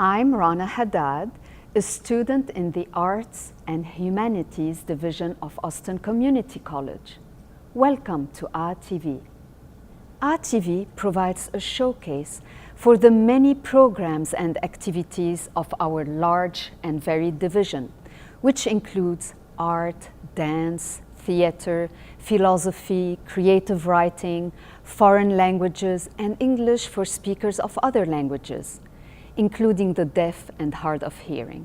I'm Rana Haddad, a student in the Arts and Humanities Division of Austin Community College. Welcome to RTV. RTV provides a showcase for the many programs and activities of our large and varied division, which includes art, dance, theater, philosophy, creative writing, foreign languages, and English for speakers of other languages, including the deaf and hard of hearing.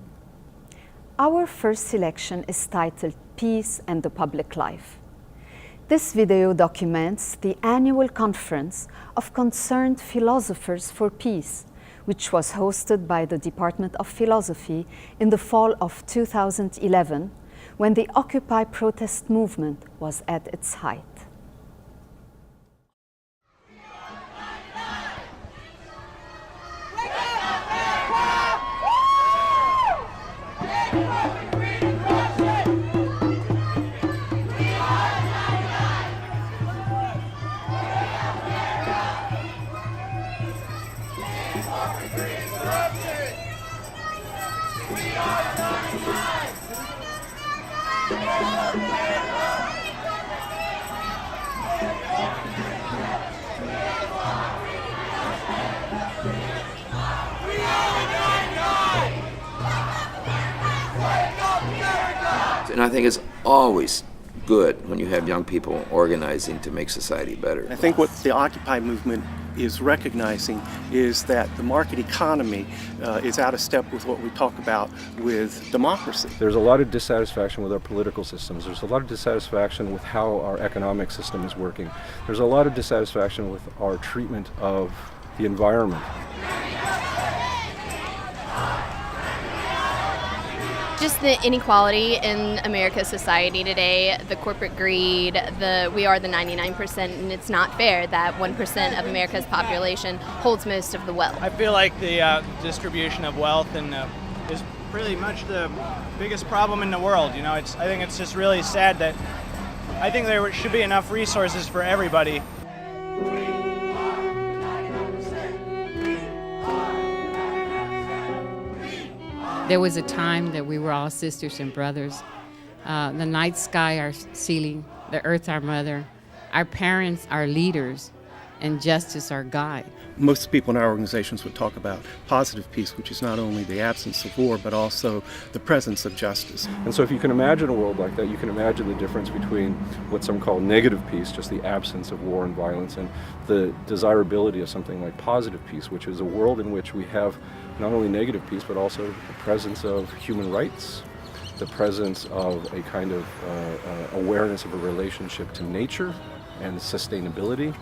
Our first selection is titled Peace and the Public Life. This video documents the annual conference of concerned philosophers for peace, which was hosted by the Department of Philosophy in the fall of 2011, when the Occupy protest movement was at its height. And I think it's always good when you have young people organizing to make society better. I think what the Occupy movement is recognizing is that the market economy is out of step with what we talk about with democracy. There's a lot of dissatisfaction with our political systems. There's a lot of dissatisfaction with how our economic system is working. There's a lot of dissatisfaction with our treatment of the environment. Just the inequality in America's society today, the corporate greed, we are the 99%, and it's not fair that 1% of America's population holds most of the wealth. I feel like the distribution of wealth is pretty much the biggest problem in the world. I think it's just really sad that I think there should be enough resources for everybody. There was a time that we were all sisters and brothers. The night sky, our ceiling, the earth, our mother, our parents, our leaders, and justice, our guide. Most people in our organizations would talk about positive peace, which is not only the absence of war, but also the presence of justice. And so if you can imagine a world like that, you can imagine the difference between what some call negative peace, just the absence of war and violence, and the desirability of something like positive peace, which is a world in which we have not only negative peace, but also the presence of human rights, the presence of a kind of awareness of a relationship to nature and sustainability,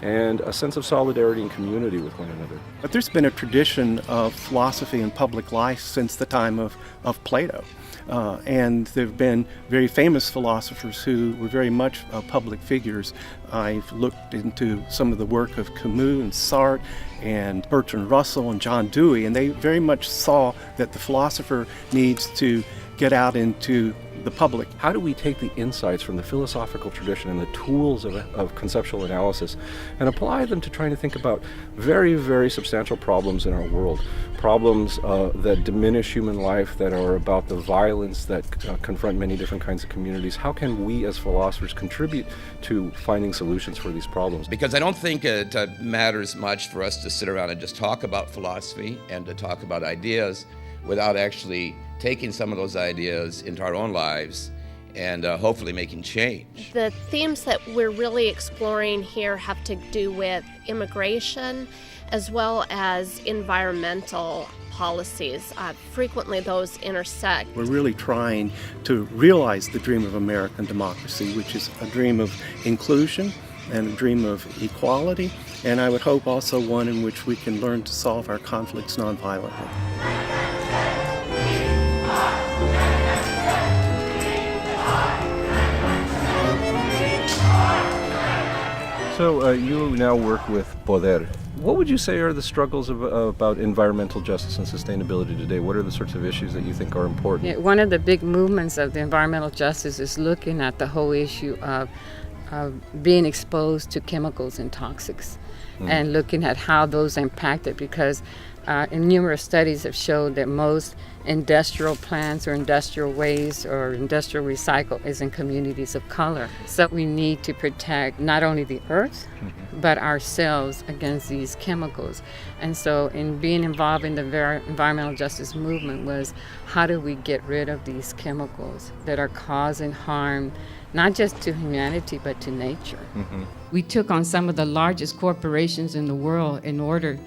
and a sense of solidarity and community with one another. But there's been a tradition of philosophy and public life since the time of Plato. And there have been very famous philosophers who were very much public figures. I've looked into some of the work of Camus and Sartre and Bertrand Russell and John Dewey, and they very much saw that the philosopher needs to get out into the public. How do we take the insights from the philosophical tradition and the tools of conceptual analysis and apply them to trying to think about very, very substantial problems in our world? Problems that diminish human life, that are about the violence that confront many different kinds of communities. How can we as philosophers contribute to finding solutions for these problems? Because I don't think it matters much for us to sit around and just talk about philosophy and to talk about ideas without actually taking some of those ideas into our own lives and hopefully making change. The themes that we're really exploring here have to do with immigration as well as environmental policies. Frequently those intersect. We're really trying to realize the dream of American democracy, which is a dream of inclusion and a dream of equality, and I would hope also one in which we can learn to solve our conflicts nonviolently. So you now work with Poder. What would you say are the struggles about environmental justice and sustainability today? What are the sorts of issues that you think are important? Yeah, one of the big movements of the environmental justice is looking at the whole issue of being exposed to chemicals and toxics and looking at how those impact it, because And numerous studies have showed that most industrial plants or industrial waste or industrial recycle is in communities of color. So we need to protect not only the earth, but ourselves against these chemicals. And so in being involved in the environmental justice movement was, how do we get rid of these chemicals that are causing harm, not just to humanity, but to nature? We took on some of the largest corporations in the world in order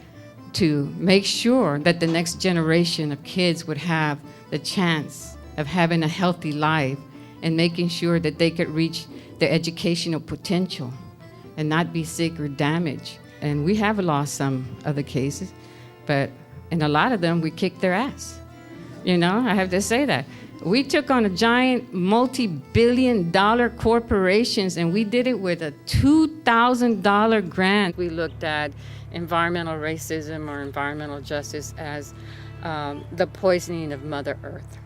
to make sure that the next generation of kids would have the chance of having a healthy life and making sure that they could reach their educational potential and not be sick or damaged. And we have lost some of the cases, but in a lot of them, we kicked their ass. You know, I have to say that. We took on a giant multi-billion-dollar corporations, and we did it with a $2,000 grant. We looked at environmental racism or environmental justice as the poisoning of Mother Earth.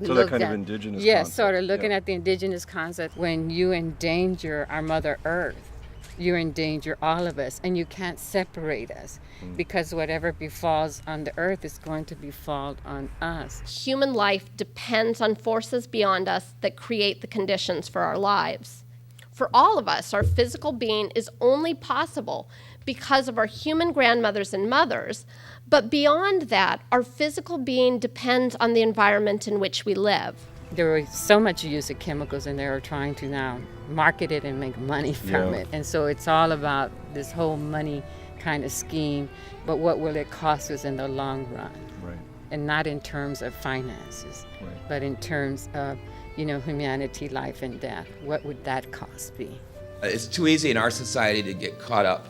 So that kind of indigenous concept. Yes, sort of looking at the indigenous concept. When you endanger our Mother Earth, you endanger all of us, and you can't separate us because whatever befalls on the earth is going to befall on us. Human life depends on forces beyond us that create the conditions for our lives. For all of us, our physical being is only possible because of our human grandmothers and mothers, but beyond that, our physical being depends on the environment in which we live. There was so much use of chemicals, and they are trying to now market it and make money from it. And so it's all about this whole money kind of scheme, but what will it cost us in the long run? Right. And not in terms of finances, but in terms of, you know, humanity, life and death. What would that cost be? It's too easy in our society to get caught up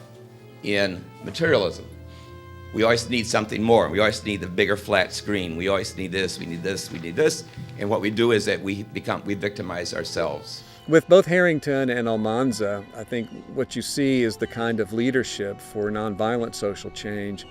in materialism. We always need something more. We always need the bigger flat screen. We always need this, we need this, we need this. And what we do is that we victimize ourselves. With both Harrington and Almanza, I think what you see is the kind of leadership for nonviolent social change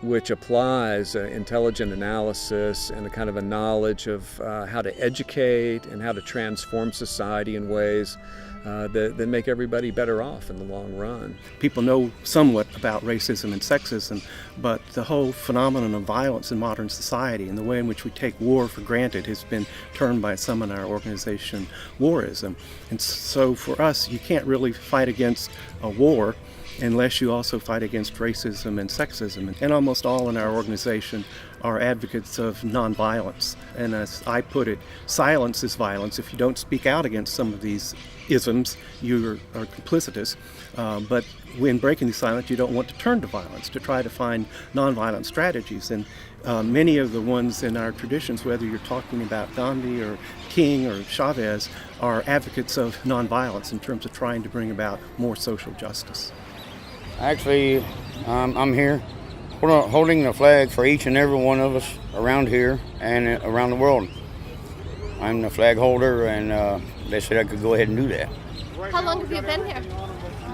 which applies intelligent analysis and a kind of a knowledge of how to educate and how to transform society in ways that make everybody better off in the long run. People know somewhat about racism and sexism, but the whole phenomenon of violence in modern society and the way in which we take war for granted has been termed by some in our organization warism. And so for us, you can't really fight against a war unless you also fight against racism and sexism. And almost all in our organization are advocates of nonviolence. And as I put it, silence is violence. If you don't speak out against some of these isms, you are complicitous. But when breaking the silence, you don't want to turn to violence, to try to find nonviolent strategies. And many of the ones in our traditions, whether you're talking about Gandhi or King or Chavez, are advocates of nonviolence in terms of trying to bring about more social justice. Actually, I'm here holding the flag for each and every one of us around here and around the world. I'm the flag holder, and they said I could go ahead and do that. How long have you been here?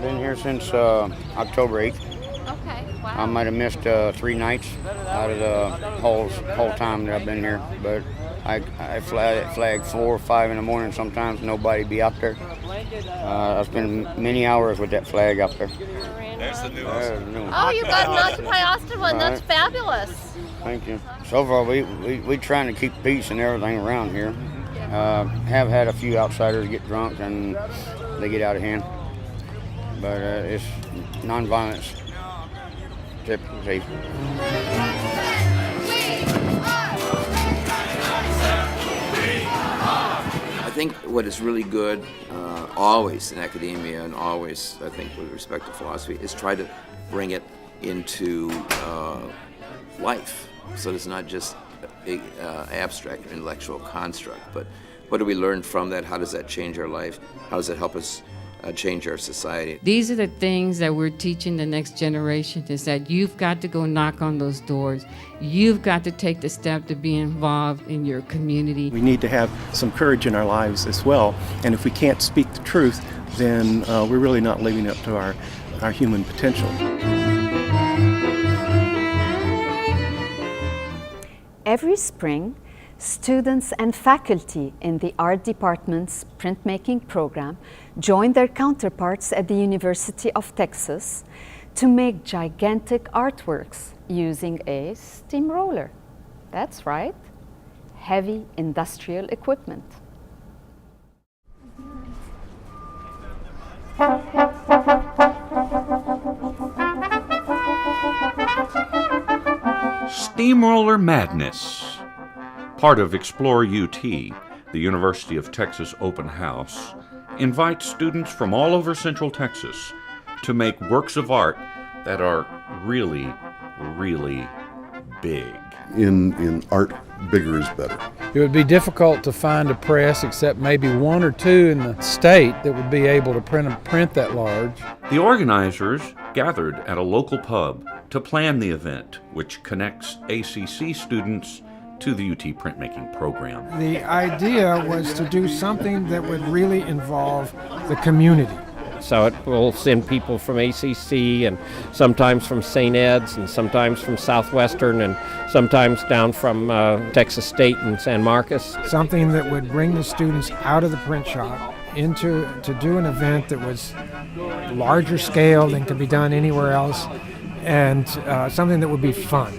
Been here since October 8th. Okay, wow. I might have missed 3 nights out of the whole time that I've been here, but I flag 4 or 5 in the morning. Sometimes nobody be out there. I spend many hours with that flag out there. There's the new one. Oh, you got an Occupy Austin one. That's fabulous. Thank you. So far, we trying to keep peace and everything around here. Have had a few outsiders get drunk and they get out of hand. But it's nonviolence. Typically. I think what is really good, always in academia and always, I think, with respect to philosophy, is try to bring it into life. So it's not just an abstract or intellectual construct, but what do we learn from that? How does that change our life? How does it help us change our society? These are the things that we're teaching the next generation, is that you've got to go knock on those doors. You've got to take the step to be involved in your community. We need to have some courage in our lives as well, and if we can't speak the truth, then we're really not living up to our human potential. Every spring, students and faculty in the art department's printmaking program join their counterparts at the University of Texas to make gigantic artworks using a steamroller. That's right, heavy industrial equipment. Steamroller Madness, part of Explore UT, the University of Texas Open House, invites students from all over Central Texas to make works of art that are really, really big. In art, bigger is better. It would be difficult to find a press, except maybe one or two in the state, that would be able to print that large. The organizers gathered at a local pub to plan the event, which connects ACC students to the UT printmaking program. The idea was to do something that would really involve the community. So it will send people from ACC and sometimes from St. Ed's and sometimes from Southwestern and sometimes down from Texas State and San Marcos. Something that would bring the students out of the print shop to do an event that was larger scale than could be done anywhere else, and something that would be fun.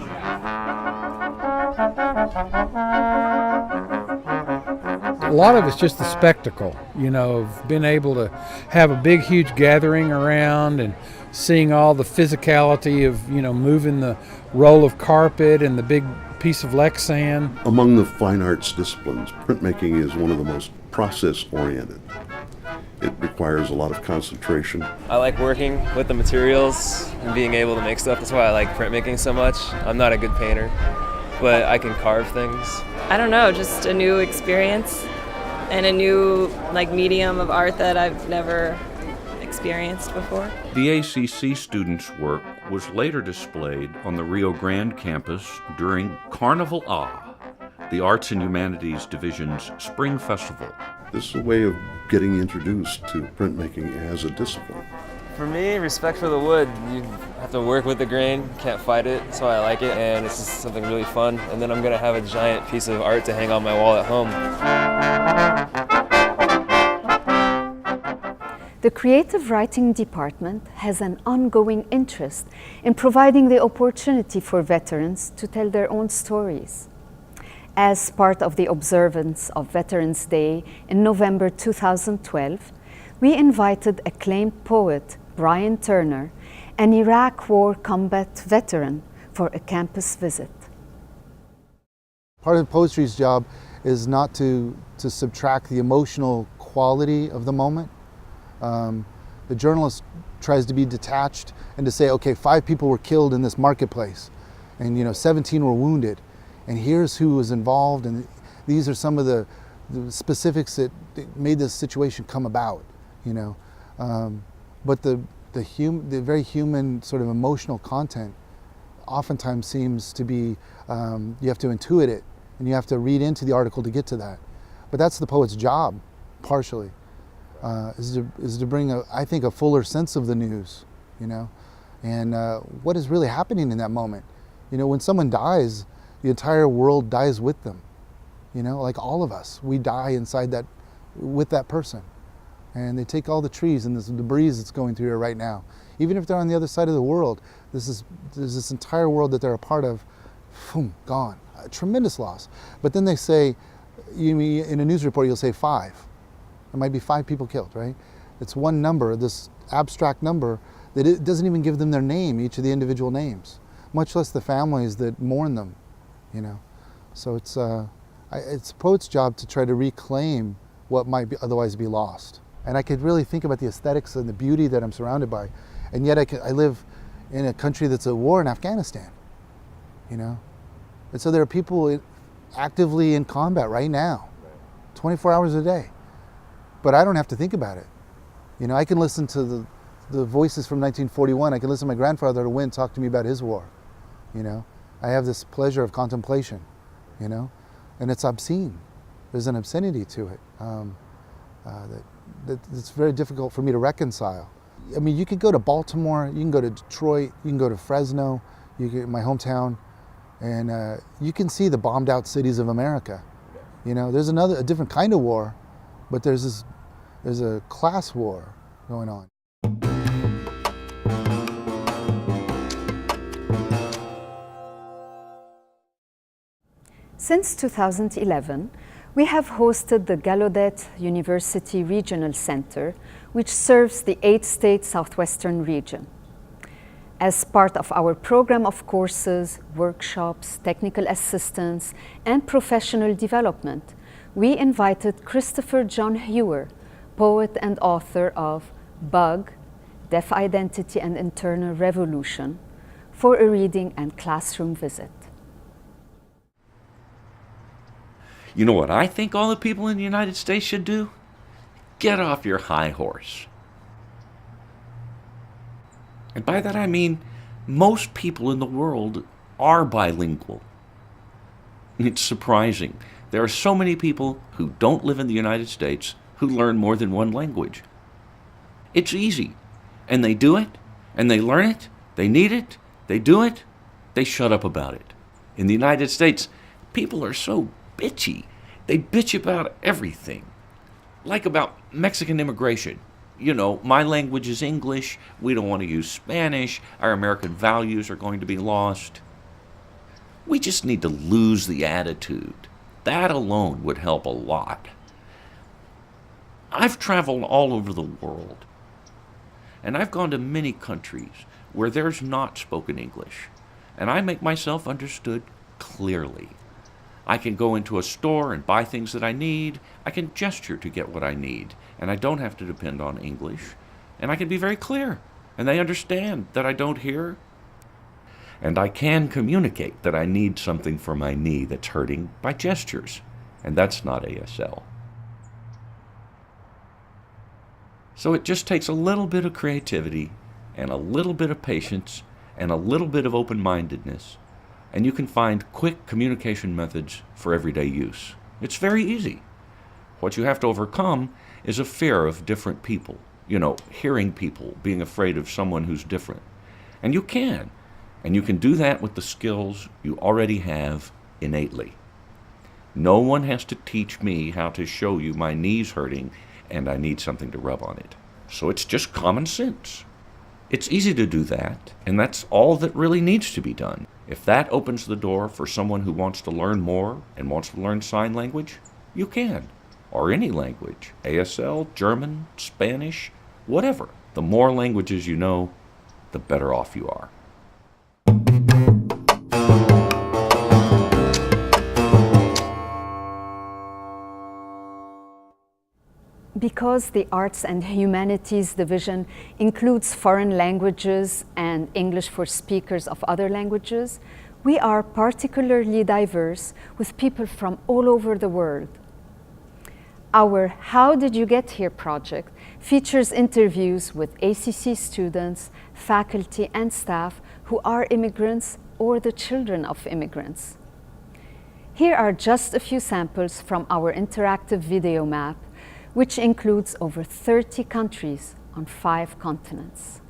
A lot of it's just the spectacle, of being able to have a big, huge gathering around and seeing all the physicality of, moving the roll of carpet and the big piece of Lexan. Among the fine arts disciplines, printmaking is one of the most process-oriented. It requires a lot of concentration. I like working with the materials and being able to make stuff. That's why I like printmaking so much. I'm not a good painter, but I can carve things. I don't know, just a new experience and a new medium of art that I've never experienced before. The ACC students' work was later displayed on the Rio Grande campus during Carnival A, the Arts and Humanities Division's spring festival. This is a way of getting introduced to printmaking as a discipline. For me, respect for the wood. You have to work with the grain, can't fight it, that's why I like it, and it's just something really fun. And then I'm gonna have a giant piece of art to hang on my wall at home. The Creative Writing Department has an ongoing interest in providing the opportunity for veterans to tell their own stories. As part of the observance of Veterans Day in November 2012, we invited acclaimed poet Brian Turner, an Iraq War combat veteran, for a campus visit. Part of poetry's job is not to subtract the emotional quality of the moment. The journalist tries to be detached and to say, okay, 5 people were killed in this marketplace and 17 were wounded, and here's who was involved, and these are some of the specifics that made this situation come about, but the very human sort of emotional content oftentimes seems to be, you have to intuit it and you have to read into the article to get to that. But that's the poet's job, partially, is to bring, I think, a fuller sense of the news, and what is really happening in that moment. When someone dies, the entire world dies with them. Like all of us, we die inside that, with that person. And they take all the trees and this debris that's going through here right now. Even if they're on the other side of the world, there's this entire world that they're a part of, boom, gone. A tremendous loss. But then they say, in a news report, you'll say 5. There might be 5 people killed, right? It's one number, this abstract number, that it doesn't even give them their name, each of the individual names, much less the families that mourn them, So it's a poet's job to try to reclaim what might otherwise be lost. And I could really think about the aesthetics and the beauty that I'm surrounded by. And yet I live in a country that's at war in Afghanistan, And so there are people actively in combat right now, 24 hours a day. But I don't have to think about it. I can listen to the voices from 1941. I can listen to my grandfather to win talk to me about his war. I have this pleasure of contemplation, and it's obscene. There's an obscenity to it that's very difficult for me to reconcile. I mean, you could go to Baltimore, you can go to Detroit, you can go to Fresno, my hometown, and you can see the bombed out cities of America. There's a different kind of war, but there's a class war going on. Since 2011, we have hosted the Gallaudet University Regional Center, which serves the 8-state southwestern region. As part of our program of courses, workshops, technical assistance, and professional development, we invited Christopher Jon Heuer, poet and author of Bug, Deaf Identity and Internal Revolution, for a reading and classroom visit. You know what I think all the people in the United States should do? Get off your high horse. And by that I mean, most people in the world are bilingual. It's surprising. There are so many people who don't live in the United States who learn more than one language. It's easy. And they do it, and they learn it, they need it, they do it, they shut up about it. In the United States, people are so bitchy. They bitch about everything. Like about Mexican immigration. You know, my language is English, we don't want to use Spanish, our American values are going to be lost. We just need to lose the attitude. That alone would help a lot. I've traveled all over the world, and I've gone to many countries where there's not spoken English, and I make myself understood clearly. I can go into a store and buy things that I need. I can gesture to get what I need, and I don't have to depend on English. And I can be very clear, and they understand that I don't hear. And I can communicate that I need something for my knee that's hurting by gestures, and that's not ASL. So it just takes a little bit of creativity and a little bit of patience and a little bit of open-mindedness, and you can find quick communication methods for everyday use. It's very easy. What you have to overcome is a fear of different people. You know, hearing people, being afraid of someone who's different. And you can. And you can do that with the skills you already have innately. No one has to teach me how to show you my knee's hurting and I need something to rub on it. So it's just common sense. It's easy to do that, and that's all that really needs to be done. If that opens the door for someone who wants to learn more and wants to learn sign language, you can. Or any language, ASL, German, Spanish, whatever. The more languages you know, the better off you are. Because the Arts and Humanities division includes foreign languages and English for speakers of other languages, we are particularly diverse with people from all over the world. Our How Did You Get Here project features interviews with ACC students, faculty, and staff who are immigrants or the children of immigrants. Here are just a few samples from our interactive video map, which includes over 30 countries on 5 continents.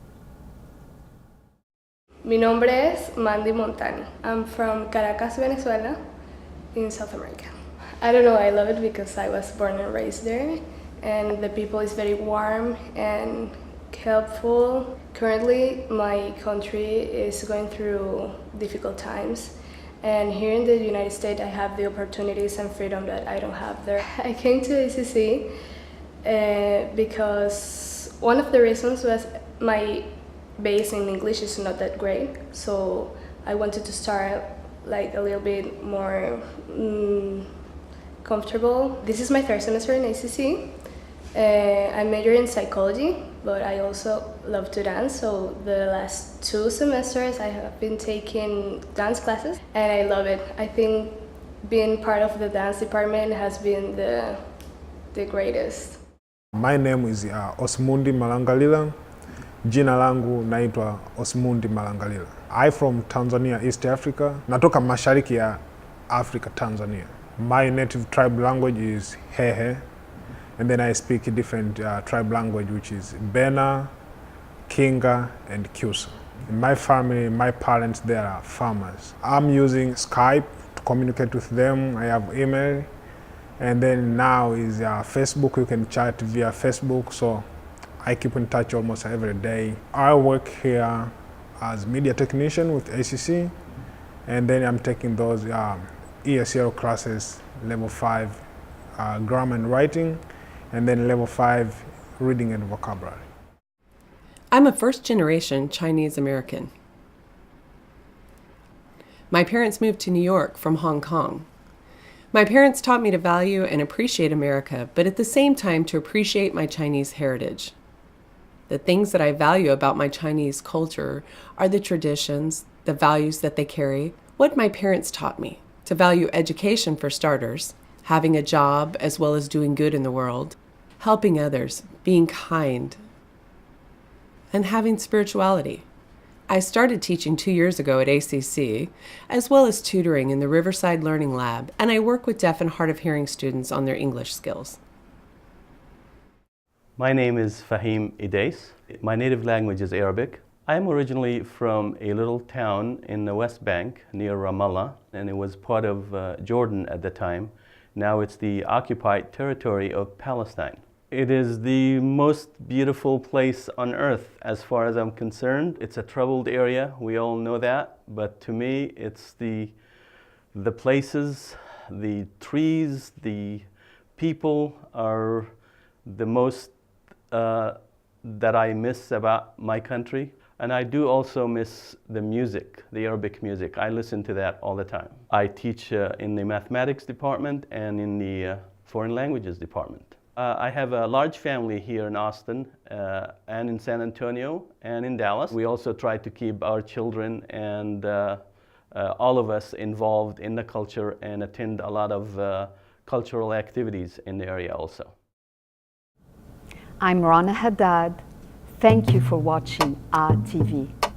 Mi nombre es Mandy Montani. I'm from Caracas, Venezuela, in South America. I don't know, I love it because I was born and raised there, and the people is very warm and helpful. Currently, my country is going through difficult times, and here in the United States, I have the opportunities and freedom that I don't have there. I came to ACC because one of the reasons was my base in English is not that great, so I wanted to start like a little bit more comfortable. This is my third semester in ACC. I major in psychology, but I also love to dance, so the last 2 semesters I have been taking dance classes, and I love it. I think being part of the dance department has been the greatest. My name is Osmundi Malangalila. Jina langu naitwa Osmundi Malangalila. I'm from Tanzania, East Africa. Natoka mashariki ya Africa, Tanzania. My native tribe language is Hehe, and then I speak a different tribe language, which is Bena, Kinga, and Kusa. In my family, my parents, they are farmers. I'm using Skype to communicate with them. I have email. And then now is Facebook, you can chat via Facebook, so I keep in touch almost every day. I work here as media technician with ACC, and then I'm taking those ESL classes, level 5 grammar and writing, and then level 5 reading and vocabulary. I'm a first-generation Chinese American. My parents moved to New York from Hong Kong. My parents taught me to value and appreciate America, but at the same time to appreciate my Chinese heritage. The things that I value about my Chinese culture are the traditions, the values that they carry, what my parents taught me, to value education for starters, having a job as well as doing good in the world, helping others, being kind, and having spirituality. I started teaching 2 years ago at ACC, as well as tutoring in the Riverside Learning Lab, and I work with deaf and hard of hearing students on their English skills. My name is Fahim Idais. My native language is Arabic. I am originally from a little town in the West Bank near Ramallah, and it was part of Jordan at the time. Now it's the occupied territory of Palestine. It is the most beautiful place on earth as far as I'm concerned. It's a troubled area, we all know that, but to me it's the places, the trees, the people are the most that I miss about my country. And I do also miss the music, the Arabic music. I listen to that all the time. I teach in the mathematics department and in the foreign languages department. I have a large family here in Austin and in San Antonio and in Dallas. We also try to keep our children and all of us involved in the culture and attend a lot of cultural activities in the area also. I'm Rana Haddad. Thank you for watching RTV.